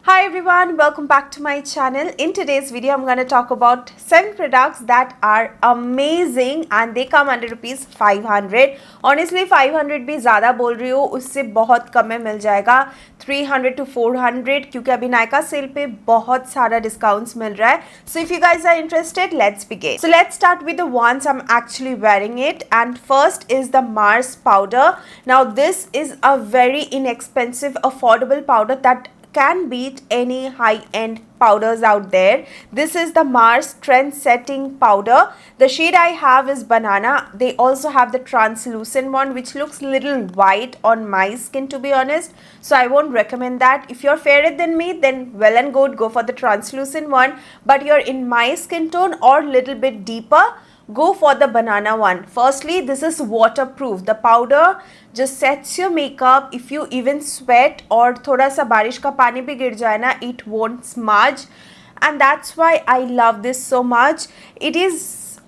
Hi everyone, welcome back to my channel. In today's video, I'm going to talk about 7 products that are amazing and they come under rupees 500. Honestly, 500 भी ज़्यादा बोल रही हूँ, उससे बहुत कम में मिल जाएगा 300 to 400 क्योंकि अभी नायका सेल पे बहुत सारा डिस्काउंट्स मिल रहा है. So if you guys are interested, let's begin. So let's start with the ones I'm actually wearing it, and first is the Mars powder. Now this is a very inexpensive, affordable powder that can beat any high-end powders out there. This is the Mars Trend Setting Powder. The shade I have is Banana. They also have the translucent one which looks little white on my skin, to be honest. So I won't recommend that. If you're fairer than me, then well and good, go for the translucent one. But you're in my skin tone or little bit deeper, go for the Banana one. Firstly, this is waterproof. The powder just sets your makeup. If you even sweat और थोड़ा सा बारिश का पानी भी गिर जाए ना, it won't smudge, and that's why I love this so much. It is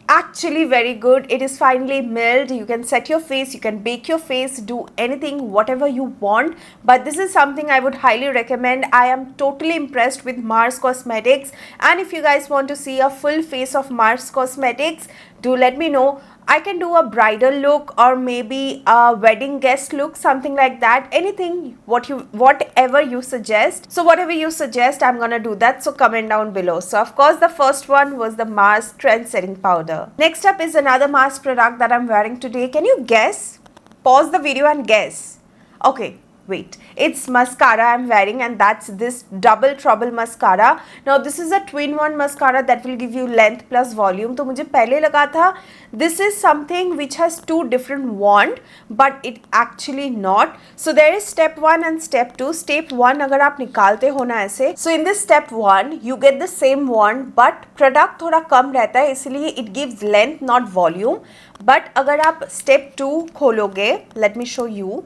actually very good. It is finely milled. You can set your face, you can bake your face, do anything, whatever you want. But this is something I would highly recommend. I am totally impressed with Mars Cosmetics, and if you guys want to see a full face of Mars Cosmetics, do let me know. I can do a bridal look or maybe a wedding guest look, something like that. Anything, whatever you suggest. So whatever you suggest, I'm gonna do that. So comment down below. So of course the first one was the Mars Trend Setting Powder. Next up is another Mars product that I'm wearing today. Can you guess? Pause the video and guess. Okay. Wait, it's mascara I'm wearing, and that's this Double Trouble mascara. Now this is a twin-one mascara that will give you length plus volume. तो मुझे पहले लगा था this is something which has two different wand, but it actually not. So there is step 1 and step 2. Step 1 अगर आप निकालते हो ना ऐसे, so in this step 1 you get the same wand, but product थोड़ा कम रहता है, इसलिए it gives length not volume. But अगर आप step 2 खोलोगे, let me show you.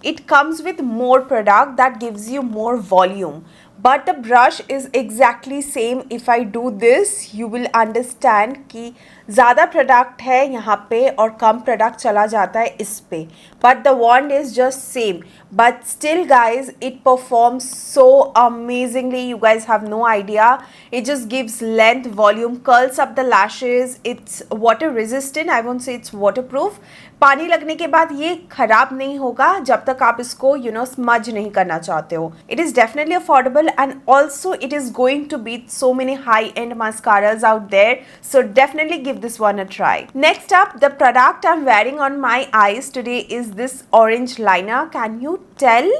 It comes with more product that gives you more volume, but the brush is exactly same. If I do this, you will understand कि ज़्यादा product है यहाँ पे और कम product चला जाता है इस पे, but the wand is just same. But still guys, it performs so amazingly. You guys have no idea. It just gives length, volume, curls up the lashes. It's water resistant. I won't say it's waterproof. पानी लगने के बाद ये खराब नहीं होगा जब तक आप इसको स्मज नहीं करना चाहते हो. It is definitely affordable, and also it is going to beat so many high-end mascaras out there. So definitely give this one a try. Next up, the product I'm wearing on my eyes today is this orange liner. Can you tell?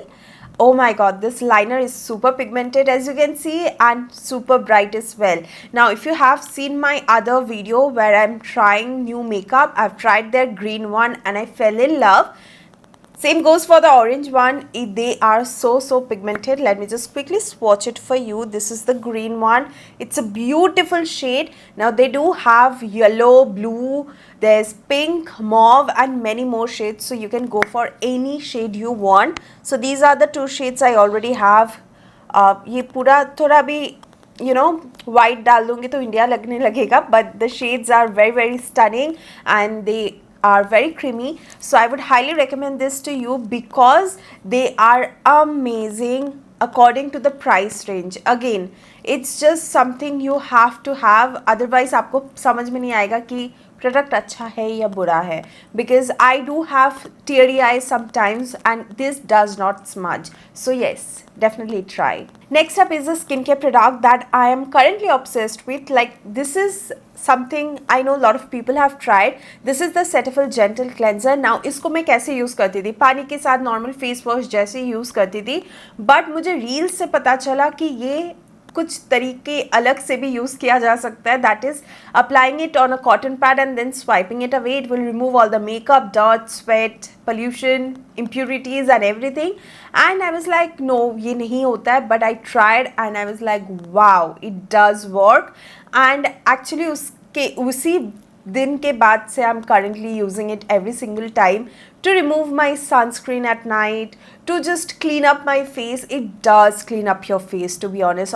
Oh my god, this liner is super pigmented as you can see, and super bright as well. Now if you have seen my other video where I'm trying new makeup, I've tried their green one and I fell in love. Same goes for the orange one. They are so pigmented. Let me just quickly swatch it for you. This is the green one. It's a beautiful shade. Now they do have yellow, blue, there's pink, mauve, and many more shades, so you can go for any shade you want. So these are the 2 shades I already have. ये पूरा थोड़ा भी white डाल दूंगी तो India लगने लगेगा, but the shades are very stunning and they are very creamy. So I would highly recommend this to you because they are amazing according to the price range. Again, it's just something you have to have, otherwise आपको समझ में नहीं आएगा कि product अच्छा है या बुरा है, because I do have teary eyes sometimes and this does not smudge. So yes, definitely try. Next up is a skincare product that I am currently obsessed with. Like, this is something I know a lot of people have tried. This is the Cetaphil Gentle Cleanser. Now इसको मैं कैसे use करती थी, पानी के साथ normal face wash जैसे use करती थी, बट मुझे रील्स से पता चला कि ये कुछ तरीके अलग से भी यूज़ किया जा सकता है. That is applying it on a cotton pad and then swiping it away. It will remove all the makeup, डॉट, sweat, pollution, impurities and everything. And I was like, no, ये नहीं होता है. But I tried and I was like, wow, it does work. And actually उसी दिन के बाद से I'm currently using it every single time to remove my sunscreen at night, to just clean up my face. It does clean up your face, to be honest.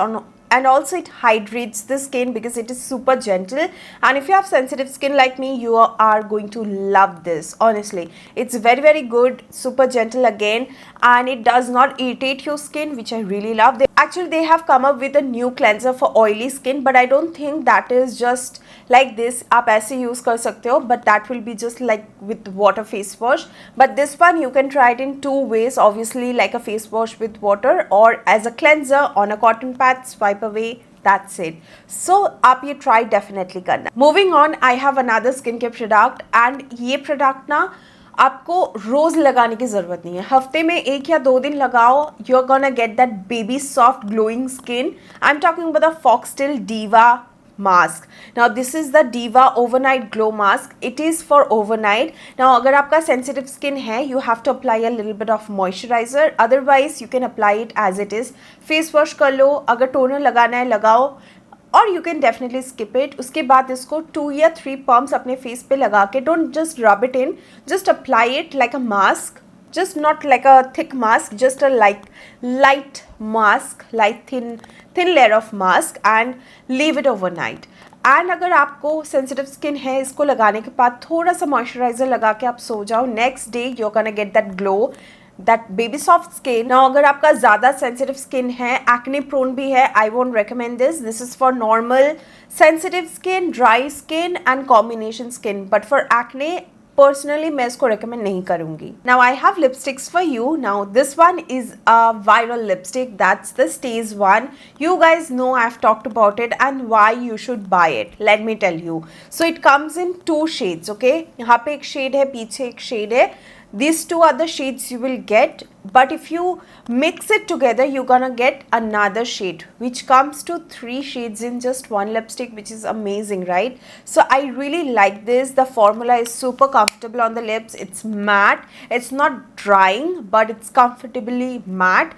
And also it hydrates the skin because it is super gentle, and if you have sensitive skin like me, you are going to love this. Honestly, it's very good, super gentle again, and it does not irritate your skin, which I really love. Actually, they have come up with a new cleanser for oily skin, but I don't think that is just like this. आप ऐसे use कर सकते हो, but that will be just like with water face wash. But this one you can try it in two ways. Obviously, like a face wash with water or as a cleanser on a cotton pad. Swipe away. That's it. So आप ये try definitely करना. Moving on, I have another skincare product and ये product ना आपको रोज लगाने की जरूरत नहीं है, हफ्ते में 1 या 2 दिन लगाओ, you are gonna get that baby soft glowing skin. I am talking about the Foxtale diva mask. Now this is the Diva overnight glow mask. It is for overnight. Now अगर आपका sensitive skin है, you have to apply a little bit of moisturizer. Otherwise you can apply it as it is. Face wash कर लो, अगर toner लगाना है लगाओ, और you can definitely skip it. उसके बाद इसको 2 या 3 पम्प्स अपने फेस पे लगा के, don't just rub it in, just apply it like a mask, just not like a thick mask, just a light mask, light thin layer of mask and leave it overnight. And अगर आपको sensitive skin है, इसको लगाने के बाद थोड़ा सा moisturiser लगा के आप सो जाओ, next day you are gonna get that glow, that baby soft skin. Now अगर आपका ज़्यादा सेंसिटिव स्किन है, एक्ने प्रोन भी है, I won't recommend this. This is for normal sensitive skin, dry skin and combination skin, but for acne personally मैं इसको recommend नहीं करूंगी. Now I have lipsticks for you. Now this one is a viral lipstick, that's the stage one. You guys know I've talked about it and why you should buy it. Let me tell you. So it comes in 2 shades, okay? यहाँ पे एक shade है, पीछे एक shade है. These 2 are the shades you will get, but if you mix it together, you're gonna get another shade, which comes to 3 shades in just one lipstick, which is amazing, right? So I really like this. The formula is super comfortable on the lips. It's matte. It's not drying, but it's comfortably matte.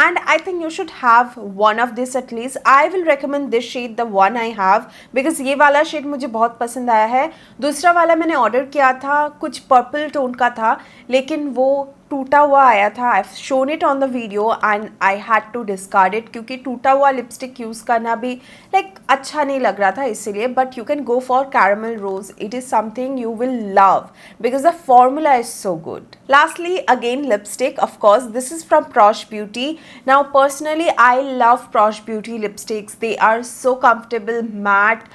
And I think you should have one of this at least. I will recommend this shade, the one I have, because ये वाला shade मुझे बहुत पसंद आया है. दूसरा वाला मैंने ऑर्डर किया था, कुछ पर्पल टोन का था, लेकिन वो टूटा हुआ आया था. I shown it on the video and I had to discard it, क्योंकि टूटा हुआ लिपस्टिक यूज़ करना भी लाइक अच्छा नहीं लग रहा था इसीलिए. But you can go for caramel rose. It is something you will love because the formula is so good. Lastly, again lipstick, of course, this is from Prosh Beauty. Now personally I love Prosh Beauty lipsticks. They are so comfortable, matte,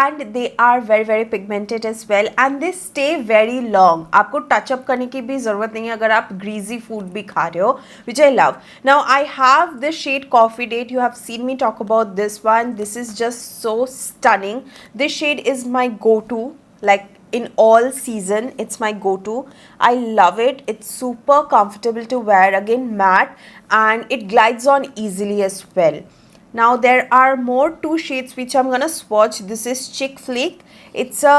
and they are very pigmented as well, and they stay very long. आपको touch up करने की भी ज़रूरत नहीं है अगर आप greasy food भी खा रहे हो, which I love. Now I have this shade Coffee Date. You have seen me talk about this one. This is just so stunning. This shade is my go-to, like in all season. It's my go-to. I love it. It's super comfortable to wear, again matte, and it glides on easily as well. Now there are more 2 shades which I'm gonna swatch. This is Chick Flick. It's a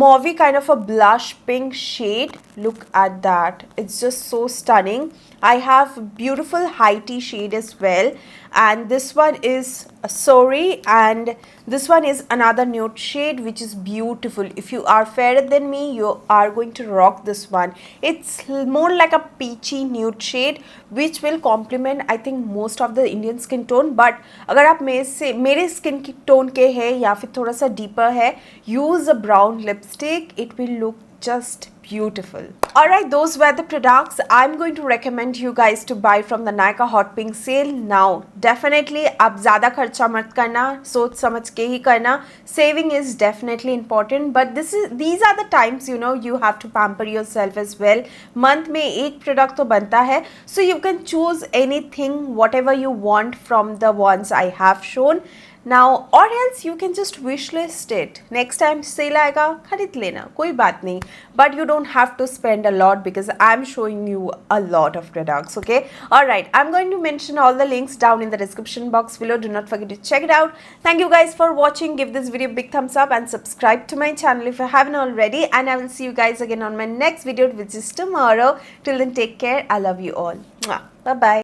mauvey kind of a blush pink shade. Look at that. It's just so stunning. I have beautiful high tea shade as well, and this one is a Sorry, and this one is another nude shade which is beautiful. If you are fairer than me, you are going to rock this one. It's more like a peachy nude shade which will complement I think most of the Indian skin tone. But अगर आप मेरे skin की tone के है या फिर थोड़ा सा deeper है, use a brown lipstick. It will look just beautiful. Alright, those were the products I'm going to recommend you guys to buy from the Nykaa Hot Pink sale. Now definitely आप ज़्यादा खर्चा मत करना, सोच समझ के ही करना. Saving is definitely important, but these are the times you have to pamper yourself as well. Month में एक product तो बनता है, so you can choose anything whatever you want from the ones I have shown. Now or else you can just wish list it. Next time sale आएगा खरीद लेना, कोई बात नहीं. But you don't have to spend a lot because I'm showing you a lot of products, okay? Alright, I'm going to mention all the links down in the description box below. Do not forget to check it out. Thank you guys for watching. Give this video a big thumbs up and subscribe to my channel if you haven't already. And I will see you guys again on my next video, which is tomorrow. Till then, take care. I love you all. Bye bye.